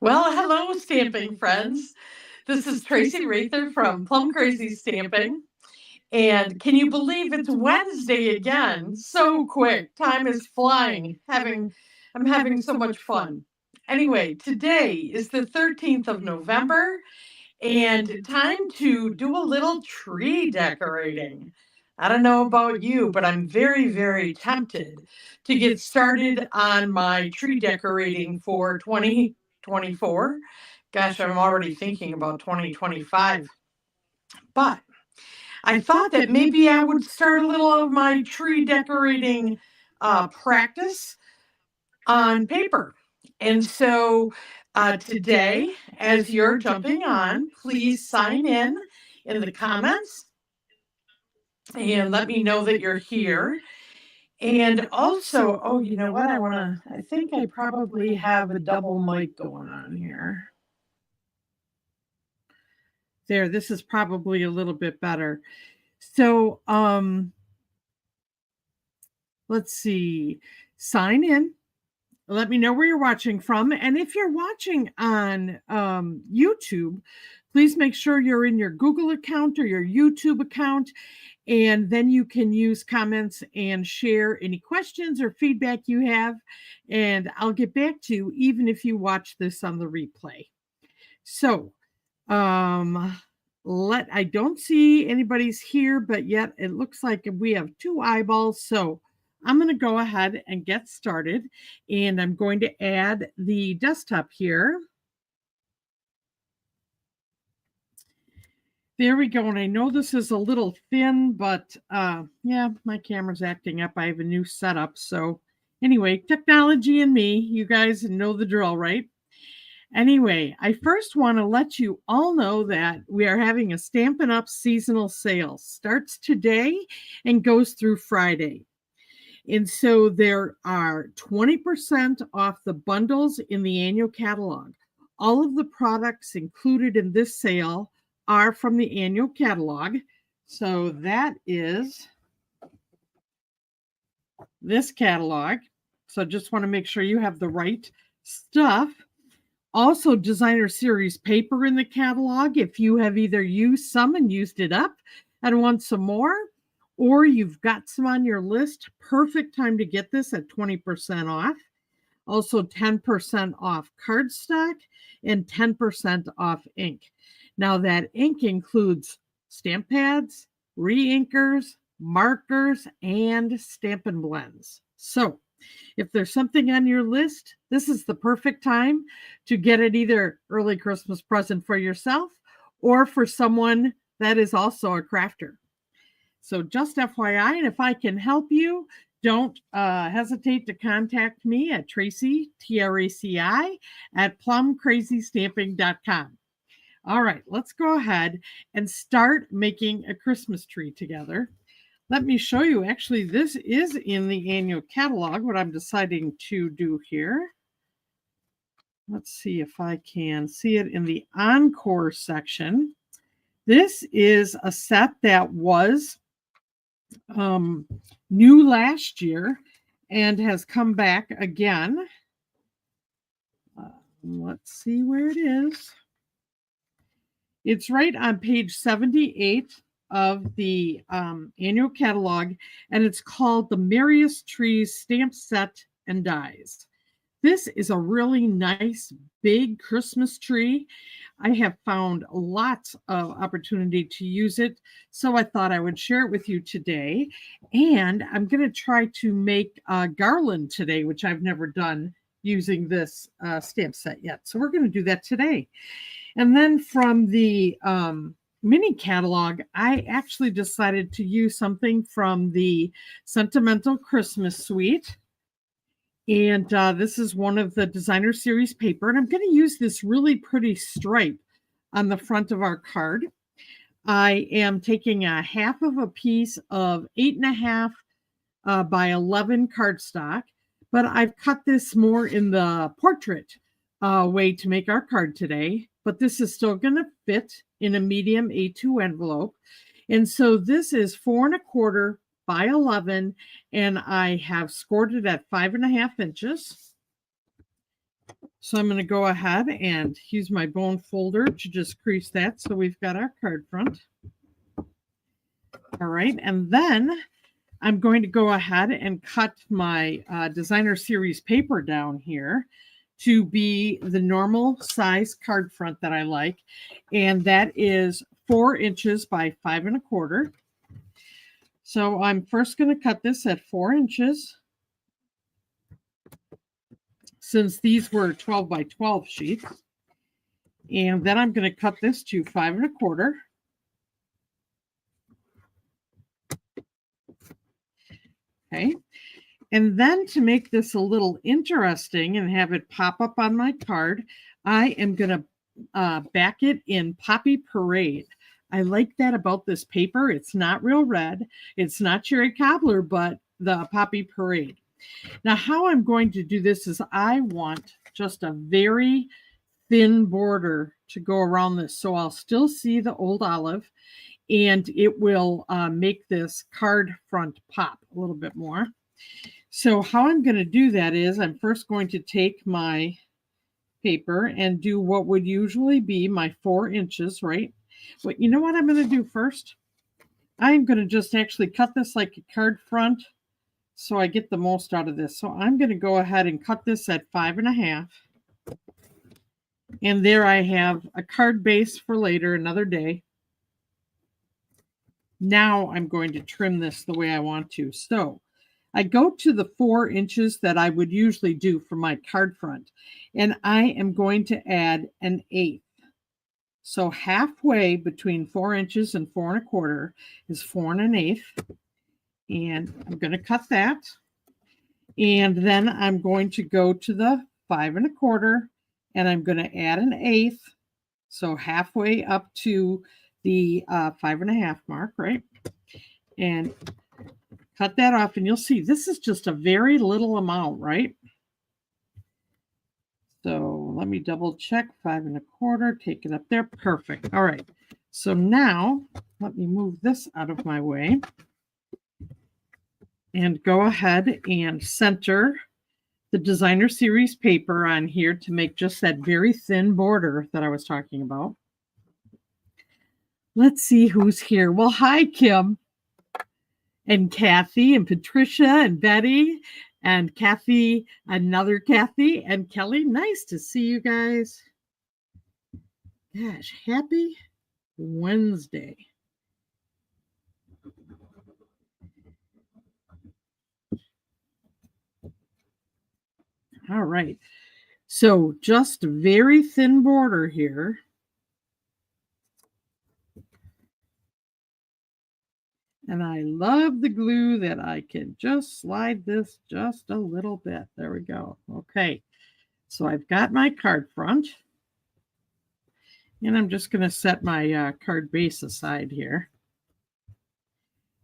Well, hello, stamping friends. This is Traci Raether from Plum Crazy Stamping. And can you believe it's Wednesday again? So quick. Time is flying. I'm having so much fun. Anyway, today is the 13th of November and time to do a little tree decorating. I don't know about you, but I'm very, very tempted to get started on my tree decorating for 2024. Gosh, I'm already thinking about 2025. But I thought that maybe I would start a little of my tree decorating practice on paper. And so today, as you're jumping on, please sign in the comments and let me know that you're here. And also, oh, you know what? I think I probably have a double mic going on here. There, this is probably a little bit better. So, let's see. Sign in. Let me know where you're watching from. And if you're watching on YouTube, please make sure you're in your Google account or your YouTube account. And then you can use comments and share any questions or feedback you have. And I'll get back to you even if you watch this on the replay. So, I don't see anybody's here, but yet it looks like we have 2 eyeballs. So I'm going to go ahead and get started, and I'm going to add the desktop here. There we go. And I know this is a little thin, but yeah, my camera's acting up. I have a new setup. So anyway, technology and me, you guys know the drill, right? Anyway, I first want to let you all know that we are having a Stampin' Up! Seasonal sale. Starts today and goes through Friday. And so there are 20% off the bundles in the annual catalog. All of the products included in this sale are from the annual catalog. So that is this catalog. So just want to make sure you have the right stuff. Also, designer series paper in the catalog. If you have either used some and used it up and want some more, or you've got some on your list, perfect time to get this at 20% off. Also 10% off cardstock and 10% off ink. Now that ink includes stamp pads, re-inkers, markers, and Stampin' Blends. So if there's something on your list, this is the perfect time to get it either early Christmas present for yourself or for someone that is also a crafter. So just FYI, and if I can help you, don't hesitate to contact me at Traci, Traci, at plumcrazystamping.com. All right, let's go ahead and start making a Christmas tree together. Let me show you. Actually, this is in the annual catalog, what I'm deciding to do here. Let's see if I can see it in the Encore section. This is a set that was new last year and has come back again. Let's see where it is. It's right on page 78 of the annual catalog, and it's called the Merriest Trees Stamp Set and Dies. This is a really nice big Christmas tree. I have found lots of opportunity to use it, so I thought I would share it with you today. And I'm going to try to make a garland today, which I've never done using this stamp set yet. So we're going to do that today. And then from the mini catalog, I actually decided to use something from the Sentimental Christmas Suite. And this is one of the designer series paper. And I'm going to use this really pretty stripe on the front of our card. I am taking a half of a piece of 8.5 by 11 cardstock. But I've cut this more in the portrait way to make our card today. But this is still going to fit in a medium A2 envelope. And so this is 4.25 by 11, and I have scored it at 5.5 inches. So I'm going to go ahead and use my bone folder to just crease that. So we've got our card front. All right. And then I'm going to go ahead and cut my designer series paper down here to be the normal size card front that I like. And that is 4 inches by 5 1/4. So I'm first going to cut this at 4 inches. Since these were 12 by 12 sheets. And then I'm going to cut this to 5 1/4. Okay. And then to make this a little interesting and have it pop up on my card, I am going to back it in Poppy Parade. I like that about this paper. It's not real red. It's not cherry cobbler, but the Poppy Parade. Now, how I'm going to do this is I want just a very thin border to go around this. So I'll still see the old olive, and it will make this card front pop a little bit more. So how I'm going to do that is I'm first going to take my paper and do what would usually be my 4 inches, right? But you know what I'm going to do first? I'm going to just actually cut this like a card front so I get the most out of this. So I'm going to go ahead and cut this at 5 1/2. And there I have a card base for later, another day. Now I'm going to trim this the way I want to. So I go to the 4 inches that I would usually do for my card front, and I am going to add 1/8. So halfway between 4 inches and 4 1/4 is 4 1/8. And I'm going to cut that. And then I'm going to go to the 5 1/4, and I'm going to add 1/8. So halfway up to the 5 1/2 mark, right? And cut that off, and you'll see this is just a very little amount, right? So let me double check. 5 1/4, take it up there. Perfect. All right. So now let me move this out of my way and go ahead and center the designer series paper on here to make just that very thin border that I was talking about. Let's see who's here. Well, hi, Kim and Kathy and Patricia and Betty and Kathy, another Kathy and Kelly. Nice to see you guys. Gosh, happy Wednesday. All right. So just a very thin border here. And I love the glue that I can just slide this just a little bit. There we go. Okay. So I've got my card front. And I'm just going to set my card base aside here.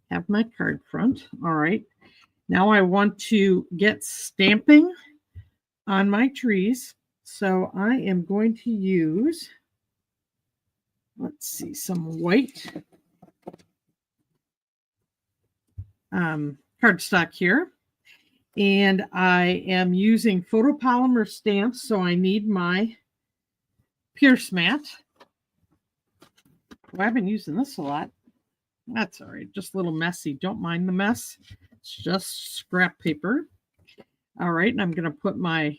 Have my card front. All right. Now I want to get stamping on my trees. So I am going to use, let's see, some white cardstock here. And I am using photopolymer stamps, so I need my Pierce mat. Well, I've been using this a lot. That's all right, just a little messy. Don't mind the mess. It's just scrap paper. All right, and I'm going to put my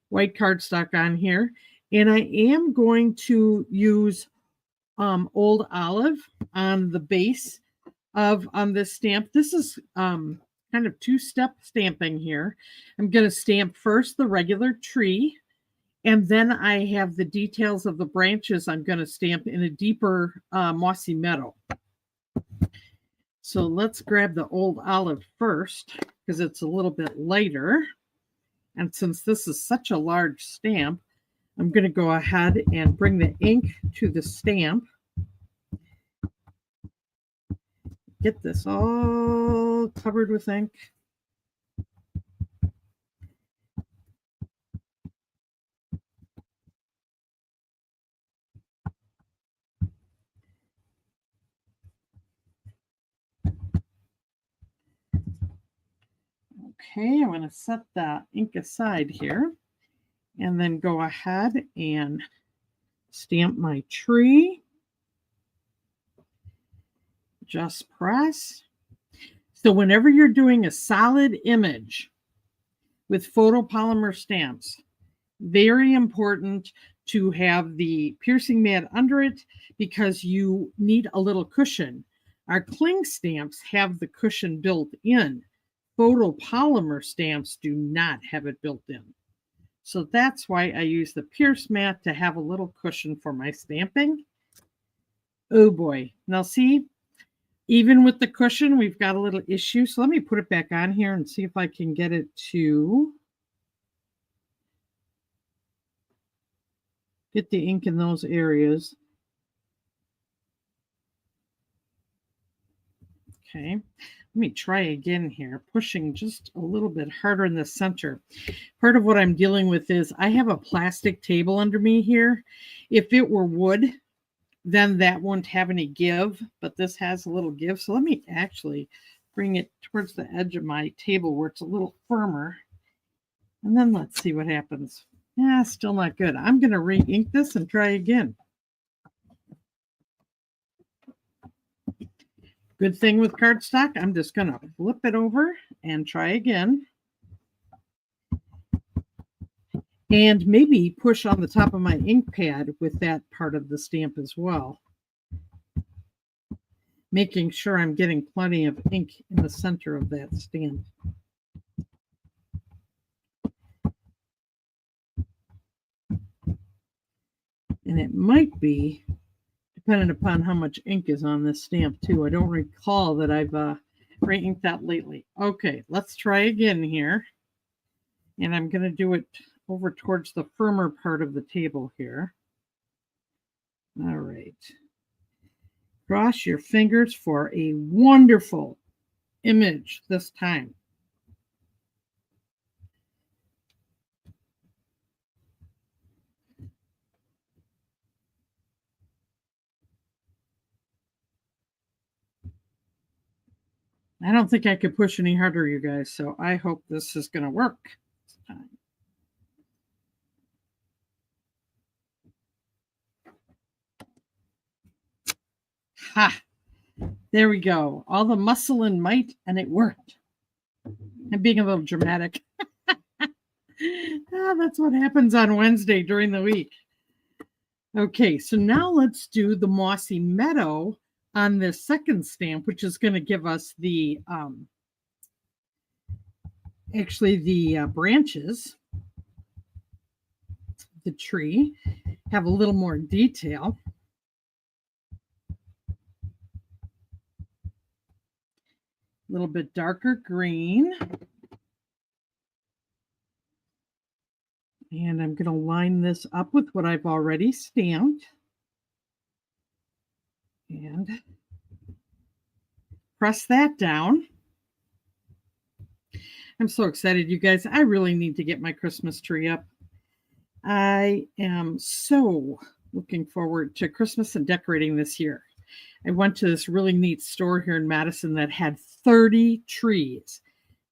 white cardstock on here. And I am going to use old olive on the base of on this stamp. This is kind of two-step stamping here. I'm going to stamp first the regular tree, and then I have the details of the branches I'm going to stamp in a deeper mossy meadow. So let's grab the old olive first because it's a little bit lighter. And since this is such a large stamp, I'm going to go ahead and bring the ink to the stamp. Get this all covered with ink. Okay, I'm going to set that ink aside here. And then go ahead and stamp my tree. Just press. So whenever you're doing a solid image with photopolymer stamps, very important to have the piercing mat under it because you need a little cushion. Our cling stamps have the cushion built in. Photopolymer stamps do not have it built in. So that's why I use the pierce mat to have a little cushion for my stamping. Oh boy. Now see, even with the cushion, we've got a little issue. So let me put it back on here and see if I can get it to get the ink in those areas. Okay, let me try again here, pushing just a little bit harder in the center. Part of what I'm dealing with is I have a plastic table under me here. If it were wood, then that won't have any give, but this has a little give. So let me actually bring it towards the edge of my table where it's a little firmer. And then let's see what happens. Yeah, still not good. I'm going to re-ink this and try again. Good thing with cardstock, I'm just going to flip it over and try again. And maybe push on the top of my ink pad with that part of the stamp as well. Making sure I'm getting plenty of ink in the center of that stamp. And it might be depending upon how much ink is on this stamp too. I don't recall that I've re-inked that lately. Okay, let's try again here. And I'm going to do it over towards the firmer part of the table here. All right. Cross your fingers for a wonderful image this time. I don't think I could push any harder, you guys, so I hope this is going to work this time. Ha! There we go. All the muscle and might, and it worked. I'm being a little dramatic. That's what happens on Wednesday during the week. Okay, so now let's do the mossy meadow on this second stamp, which is going to give us the branches, the tree, have a little more detail. A little bit darker green. And I'm going to line this up with what I've already stamped. And press that down. I'm so excited, you guys. I really need to get my Christmas tree up. I am so looking forward to Christmas and decorating this year. I went to this really neat store here in Madison that had 30 trees.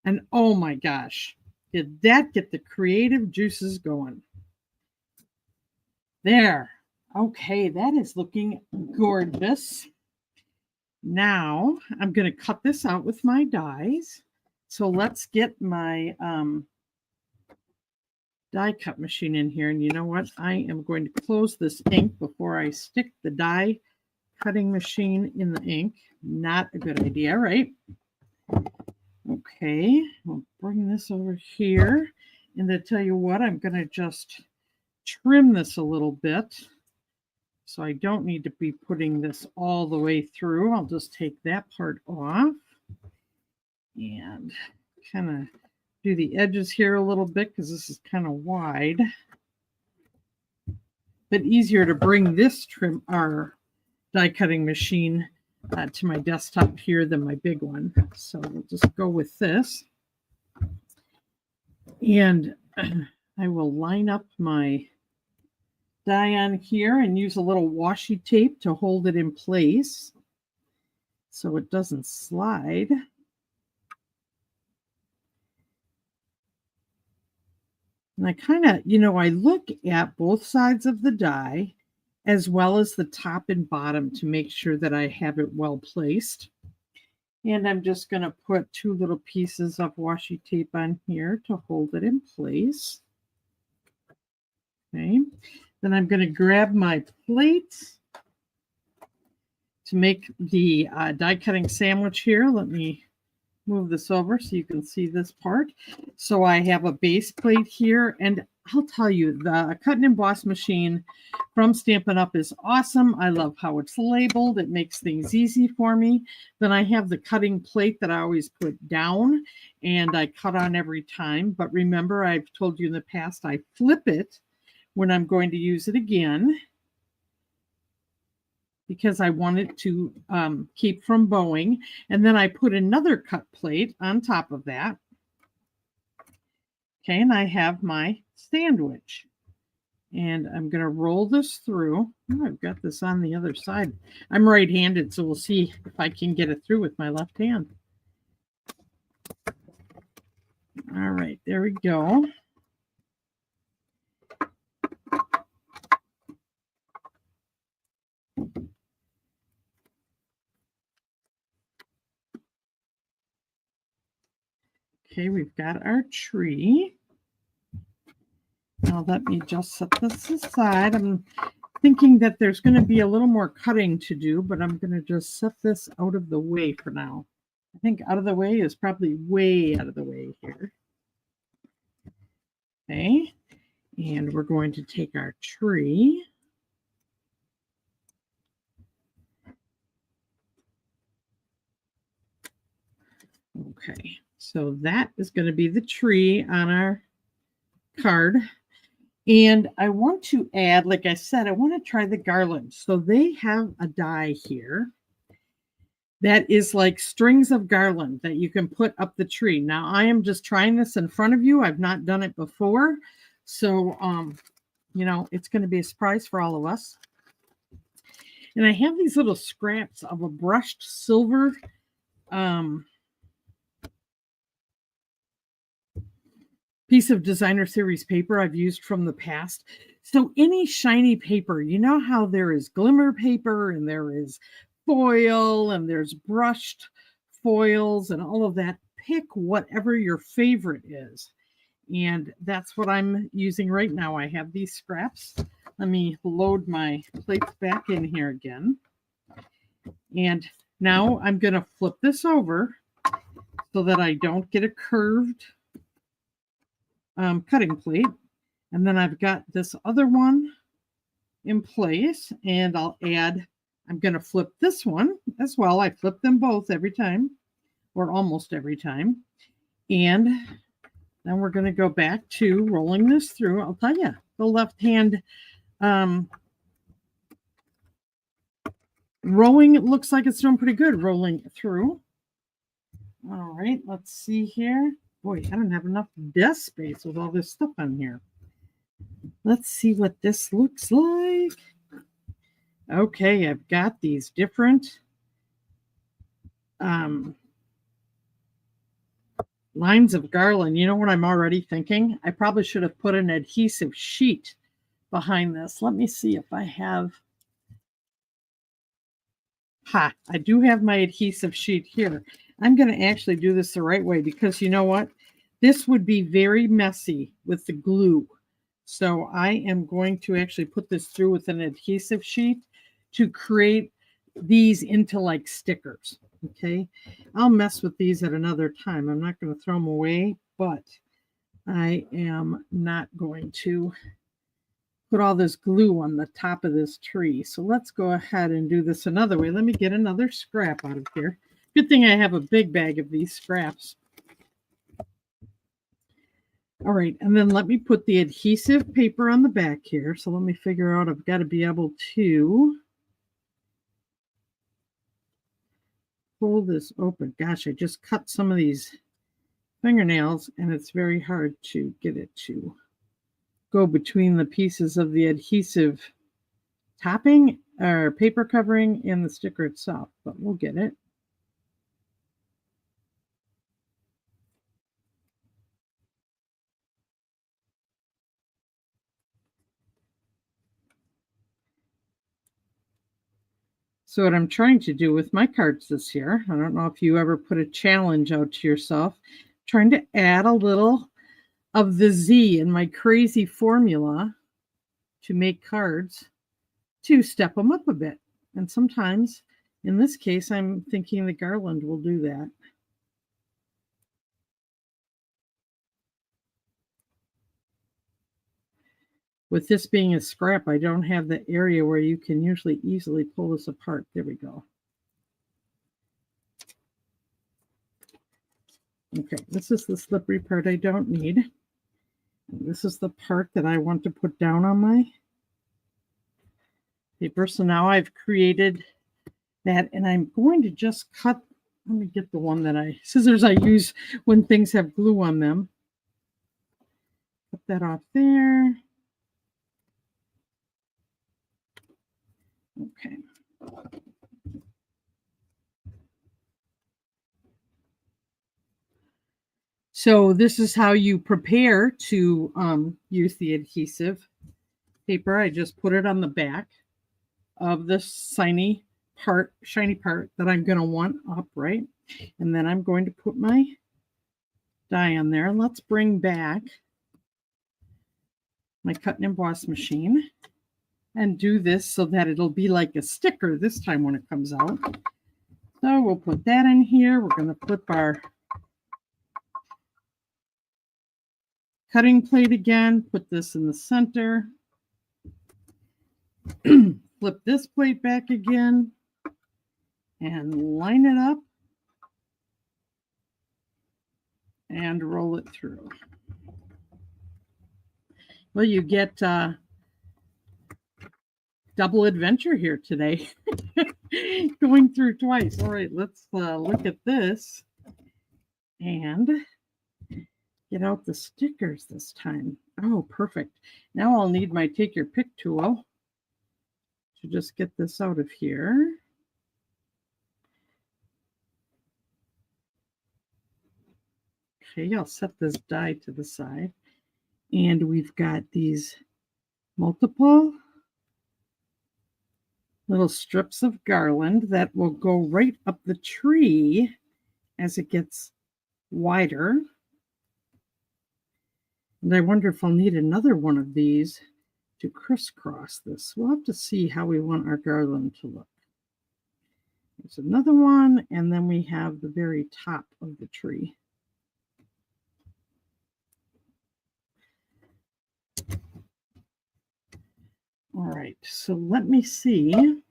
And oh my gosh, did that get the creative juices going? There. Okay, that is looking gorgeous. Now I'm going to cut this out with my dies. So let's get my die cut machine in here. And you know what? I am going to close this ink before I stick the die cutting machine in the ink. Not a good idea, right? Okay, I'll bring this over here. And to tell you what, I'm going to just trim this a little bit. So I don't need to be putting this all the way through. I'll just take that part off and kind of do the edges here a little bit because this is kind of wide. But easier to bring this our die cutting machine to my desktop here than my big one. So we'll just go with this. And I will line up my die on here and use a little washi tape to hold it in place so it doesn't slide. And I kind of, I look at both sides of the die as well as the top and bottom to make sure that I have it well placed. And I'm just going to put 2 little pieces of washi tape on here to hold it in place. Okay. Then I'm going to grab my plate to make the die cutting sandwich here. Let me move this over so you can see this part. So I have a base plate here, and I'll tell you, the cut and emboss machine from Stampin' Up! Is awesome. I love how it's labeled. It makes things easy for me. Then I have the cutting plate that I always put down, and I cut on every time. But remember, I've told you in the past, I flip it when I'm going to use it again, because I want it to keep from bowing. And then I put another cut plate on top of that. Okay, and I have my sandwich. And I'm going to roll this through. Oh, I've got this on the other side. I'm right-handed, so we'll see if I can get it through with my left hand. All right, there we go. Okay, we've got our tree. Now let me just set this aside. I'm thinking that there's going to be a little more cutting to do, but I'm going to just set this out of the way for now. I think out of the way is probably way out of the way here. Okay, and we're going to take our tree. Okay, so that is going to be the tree on our card. And I want to add, like I said, I want to try the garland. So they have a die here that is like strings of garland that you can put up the tree. Now, I am just trying this in front of you. I've not done it before. So, it's going to be a surprise for all of us. And I have these little scraps of a brushed silver piece of designer series paper I've used from the past. So any shiny paper, you know how there is glimmer paper and there is foil and there's brushed foils and all of that. Pick whatever your favorite is. And that's what I'm using right now. I have these scraps. Let me load my plates back in here again. And now I'm going to flip this over so that I don't get a curved cutting plate. And then I've got this other one in place, and I'm going to flip this one as well. I flip them both every time, or almost every time. And then we're going to go back to rolling this through. I'll tell you, the left hand rowing, it looks like it's doing pretty good rolling through. All right, let's see here. Boy, I don't have enough desk space with all this stuff on here. Let's see what this looks like. Okay, I've got these different lines of garland. You know what I'm already thinking? I probably should have put an adhesive sheet behind this. Let me see if I have. I do have my adhesive sheet here. I'm going to actually do this the right way, because you know what? This would be very messy with the glue. So I am going to actually put this through with an adhesive sheet to create these into like stickers. Okay, I'll mess with these at another time. I'm not going to throw them away, but I am not going to put all this glue on the top of this tree. So let's go ahead and do this another way. Let me get another scrap out of here. Good thing I have a big bag of these scraps. All right, and then let me put the adhesive paper on the back here. So let me figure out, I've got to be able to pull this open. Gosh, I just cut some of these fingernails, and it's very hard to get it to go between the pieces of the adhesive topping or paper covering and the sticker itself, but we'll get it. So what I'm trying to do with my cards this year, I don't know if you ever put a challenge out to yourself, trying to add a little of the Z in my crazy formula to make cards to step them up a bit. And sometimes, in this case, I'm thinking the garland will do that. With this being a scrap, I don't have the area where you can usually easily pull this apart. There we go. Okay, this is the slippery part I don't need. And this is the part that I want to put down on my paper. So now I've created that, and I'm going to just cut. Let me get the one that scissors I use when things have glue on them. Cut that off there. Okay. So this is how you prepare to use the adhesive paper. I just put it on the back of this shiny part that I'm going to want up, right? And then I'm going to put my die on there. Let's bring back my cut and emboss machine and do this so that it'll be like a sticker this time when it comes out. So we'll put that in here. We're going to flip our cutting plate again, put this in the center, flip this plate back again, and line it up and roll it through. Well, you get double adventure here today. Going through twice. All right, let's look at this and get out the stickers this time. Oh, perfect. Now I'll need my take your pick tool to just get this out of here. Okay, I'll set this die to the side. And we've got these multiple little strips of garland that will go right up the tree as it gets wider. And I wonder if I'll need another one of these to crisscross this. We'll have to see how we want our garland to look. There's another one, and then we have the very top of the tree. All right, so let me see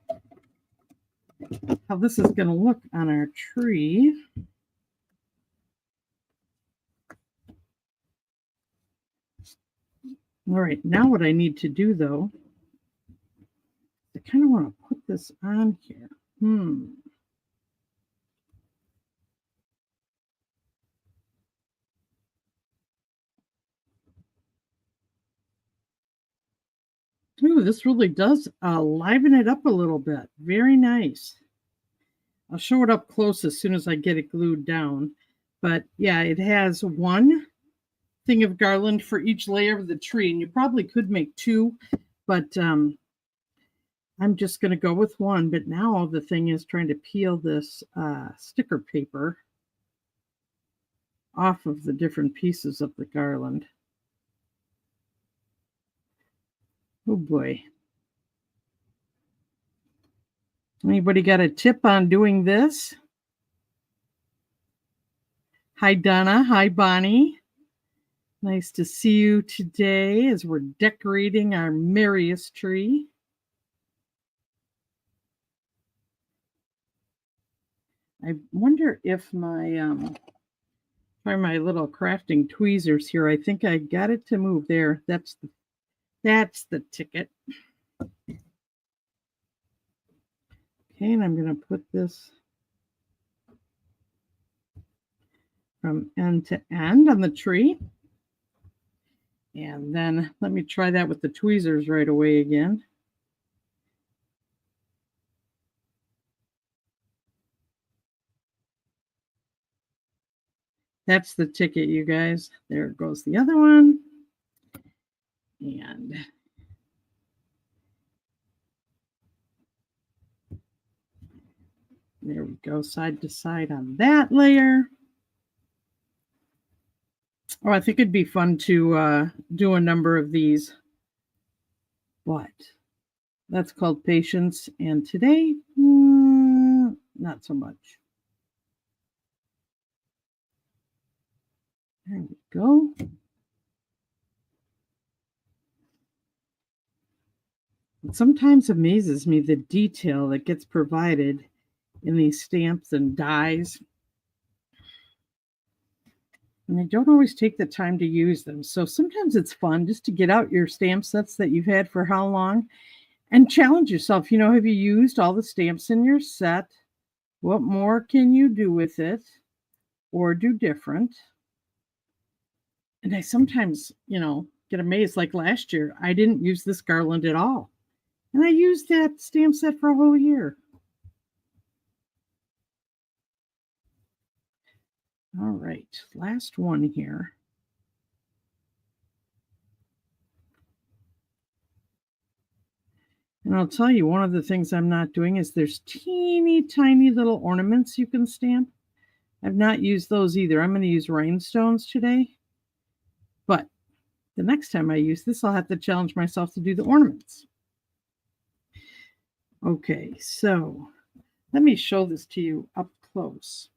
how this is going to look on our tree. All right, now what I need to do, though, I kind of want to put this on here. Ooh, this really does liven it up a little bit. Very nice. I'll show it up close as soon as I get it glued down. But yeah, it has one thing of garland for each layer of the tree. And you probably could make two, but I'm just going to go with one. But now the thing is trying to peel this sticker paper off of the different pieces of the garland. Oh boy. Anybody got a tip on doing this? Hi, Donna. Hi, Bonnie. Nice to see you today as we're decorating our Merriest tree. I wonder if my my little crafting tweezers here. I think I got it to move there. That's the ticket. Okay, and I'm going to put this from end to end on the tree. And then let me try that with the tweezers right away again. That's the ticket, you guys. There goes the other one. And There we go, side to side on that layer. Oh, I think it'd be fun to do a number of these. But that's called patience. And today, not so much. There we go. It sometimes amazes me the detail that gets provided in these stamps and dies. And I don't always take the time to use them. So sometimes it's fun just to get out your stamp sets that you've had for how long and challenge yourself. You know, have you used all the stamps in your set? What more can you do with it or do different? And I sometimes, get amazed. Like last year, I didn't use this garland at all. And I used that stamp set for a whole year. All right, last one here. And I'll tell you, one of the things I'm not doing is there's teeny tiny little ornaments you can stamp. I've not used those either. I'm going to use rhinestones today. But the next time I use this, I'll have to challenge myself to do the ornaments. Okay, so let me show this to you up close.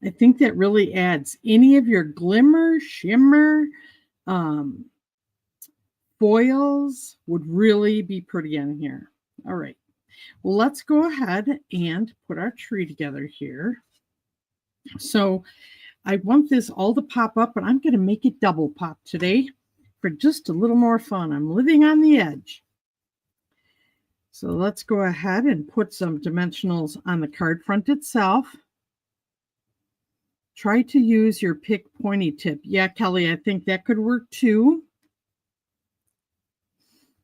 I think that really adds any of your glimmer, shimmer, foils would really be pretty in here. All right. Well, let's go ahead and put our tree together here. So I want this all to pop up, but I'm going to make it double pop today for just a little more fun. I'm living on the edge. So let's go ahead and put some dimensionals on the card front itself. Try to use your pick pointy tip. Yeah, Kelly, I think that could work too.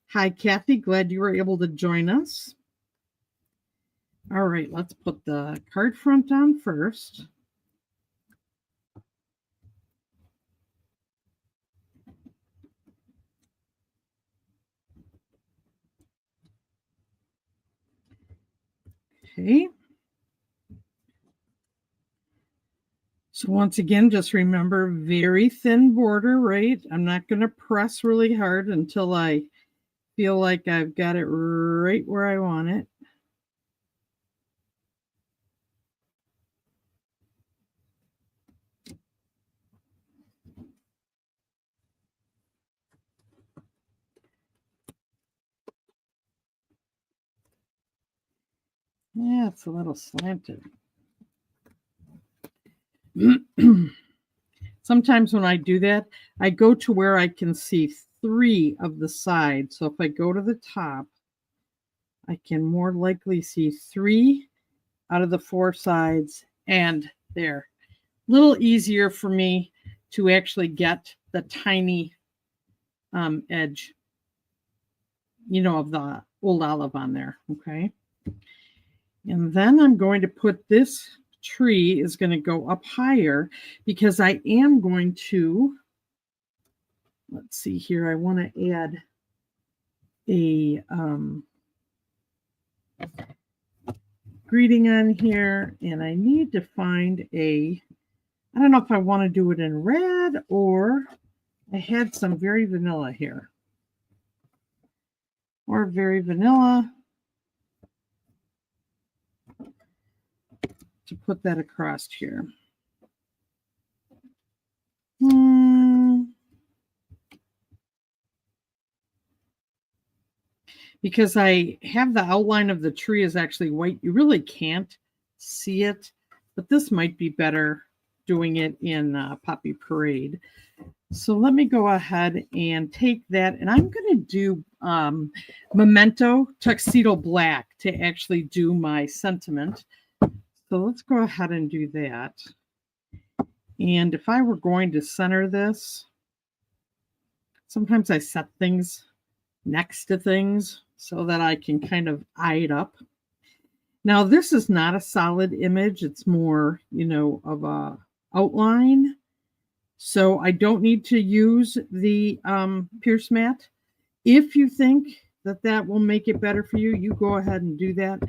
Hi, Kathy. Glad you were able to join us. All right, let's put the card front on first. Okay. So once again, just remember, very thin border, right? I'm not going to press really hard until I feel like I've got it right where I want it. Yeah, it's a little slanted. Sometimes when I do that, I go to where I can see 3 of the sides. So if I go to the top, I can more likely see 3 out of the 4 sides, and there. A little easier for me to actually get the tiny edge, of the old olive on there. Okay. And then I'm going to put this tree is going to go up higher because I am going to, let's see here, I want to add a greeting on here, and I need to find I don't know if I want to do it in red or I had some very vanilla here. Or very vanilla. To put that across here. Because I have the outline of the tree is actually white. You really can't see it, but this might be better doing it in Poppy Parade. So let me go ahead and take that, and I'm going to do Memento Tuxedo Black to actually do my sentiment. So let's go ahead and do that. And if I were going to center this, sometimes I set things next to things so that I can kind of eye it up. Now, this is not a solid image. It's more, of a outline. So I don't need to use the Pierce mat. If you think that will make it better for you, you go ahead and do that.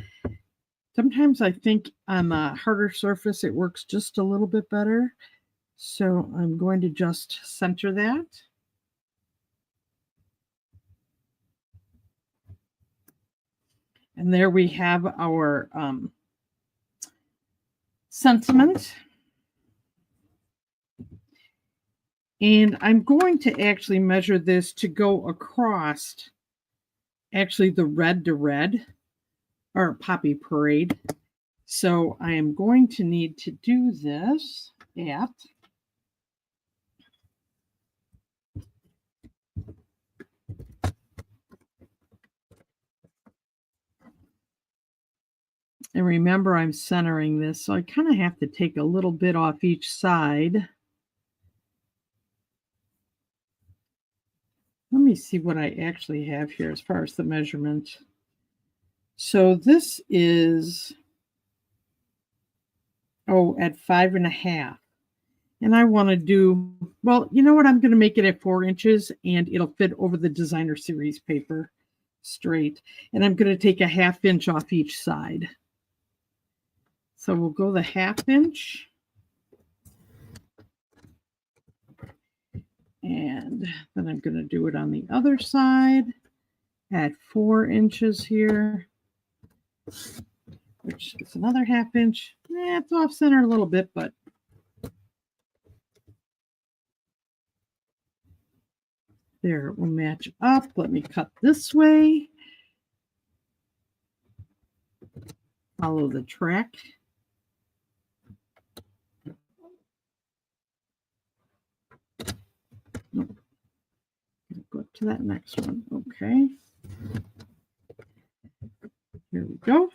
Sometimes I think on a harder surface it works just a little bit better. So I'm going to just center that. And there we have our sentiment. And I'm going to actually measure this to go across actually the red to red or poppy parade. So I am going to need to do this at and remember I'm centering this, so I kind of have to take a little bit off each side. Let me see what I actually have here as far as the measurement. So this is, at 5.5. And I want to do, well, you know what? I'm going to make it at 4 inches and it'll fit over the designer series paper straight. And I'm going to take a 1/2 inch off each side. So we'll go the 1/2 inch. And then I'm going to do it on the other side at 4 inches here, which is another 1/2 inch. It's off center a little bit, but there it will match up. Let me cut this way. Follow the track. Nope. Go up to that next one. Okay. Here we go.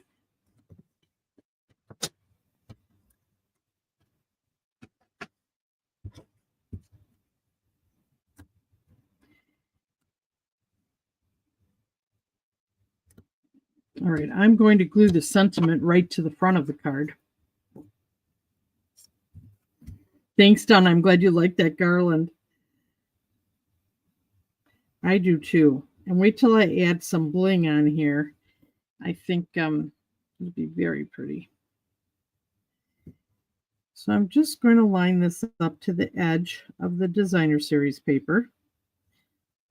All right, I'm going to glue the sentiment right to the front of the card. Thanks, Don. I'm glad you like that garland. I do too. And wait till I add some bling on here. I think it'll be very pretty. So I'm just going to line this up to the edge of the designer series paper.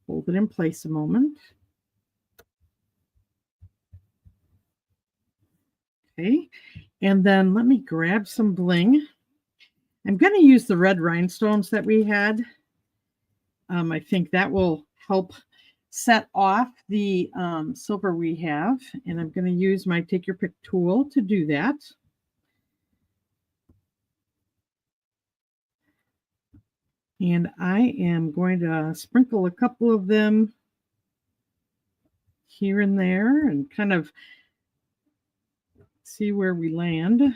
Hold it in place a moment. Okay, and then let me grab some bling. I'm going to use the red rhinestones that we had. I think that will help set off the silver we have. And I'm going to use my take your pick tool to do that. And I am going to sprinkle a couple of them here and there and kind of see where we land.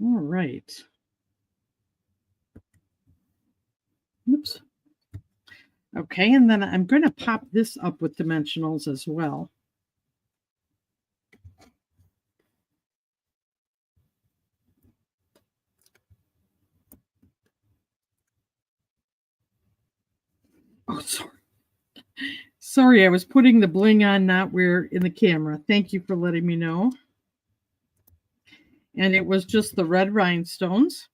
All right. Oops. Okay, and then I'm going to pop this up with dimensionals as well. Oh, sorry. Sorry, I was putting the bling on, not where in the camera. Thank you for letting me know. And it was just the red rhinestones.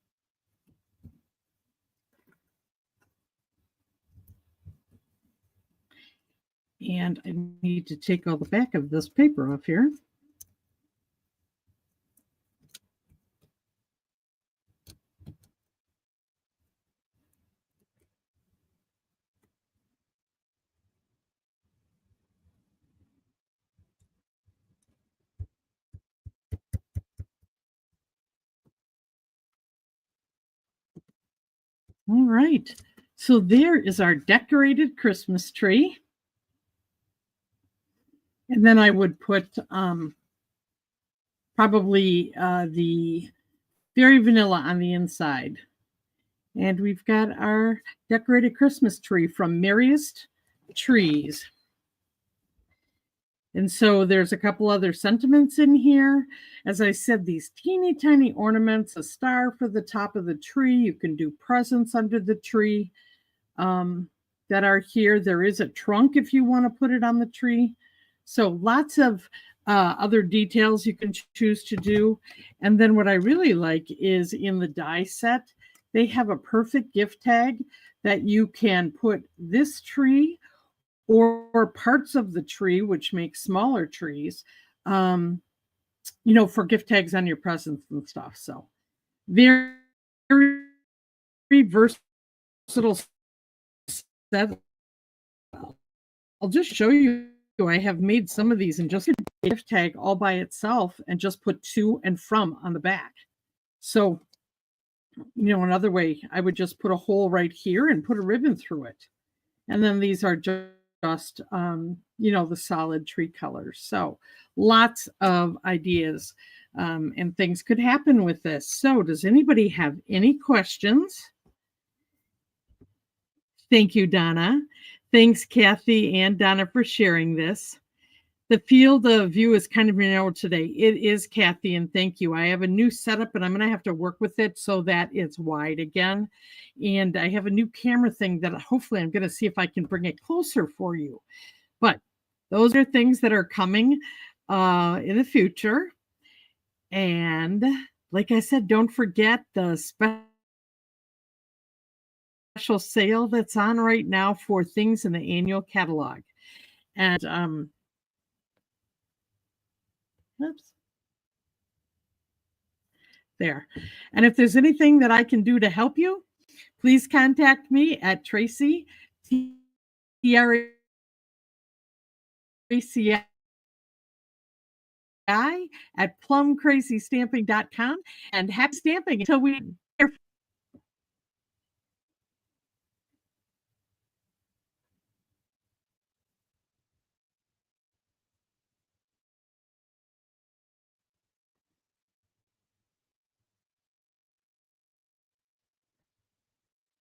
And I need to take all the back of this paper off here. All right. So there is our decorated Christmas tree. And then I would put probably the Fairy Vanilla on the inside. And we've got our decorated Christmas tree from Merriest Trees. And so there's a couple other sentiments in here. As I said, these teeny tiny ornaments, a star for the top of the tree. You can do presents under the tree that are here. There is a trunk if you want to put it on the tree. So lots of other details you can choose to do. And then what I really like is in the die set, they have a perfect gift tag that you can put this tree or parts of the tree, which make smaller trees, for gift tags on your presents and stuff. So very, very versatile set. I'll just show you. I have made some of these and just a gift tag all by itself and just put to and from on the back. So, another way, I would just put a hole right here and put a ribbon through it. And then these are just the solid tree colors. So lots of ideas and things could happen with this. So does anybody have any questions? Thank you, Donna. Thanks, Kathy and Donna, for sharing this. The field of view is kind of narrow today. It is, Kathy, and thank you. I have a new setup, and I'm going to have to work with it so that it's wide again. And I have a new camera thing that hopefully I'm going to see if I can bring it closer for you. But those are things that are coming in the future. And like I said, don't forget the special sale that's on right now for things in the annual catalog. And oops. There. And if there's anything that I can do to help you, please contact me at Traci, Traci at plumcrazystamping.com, and happy stamping until we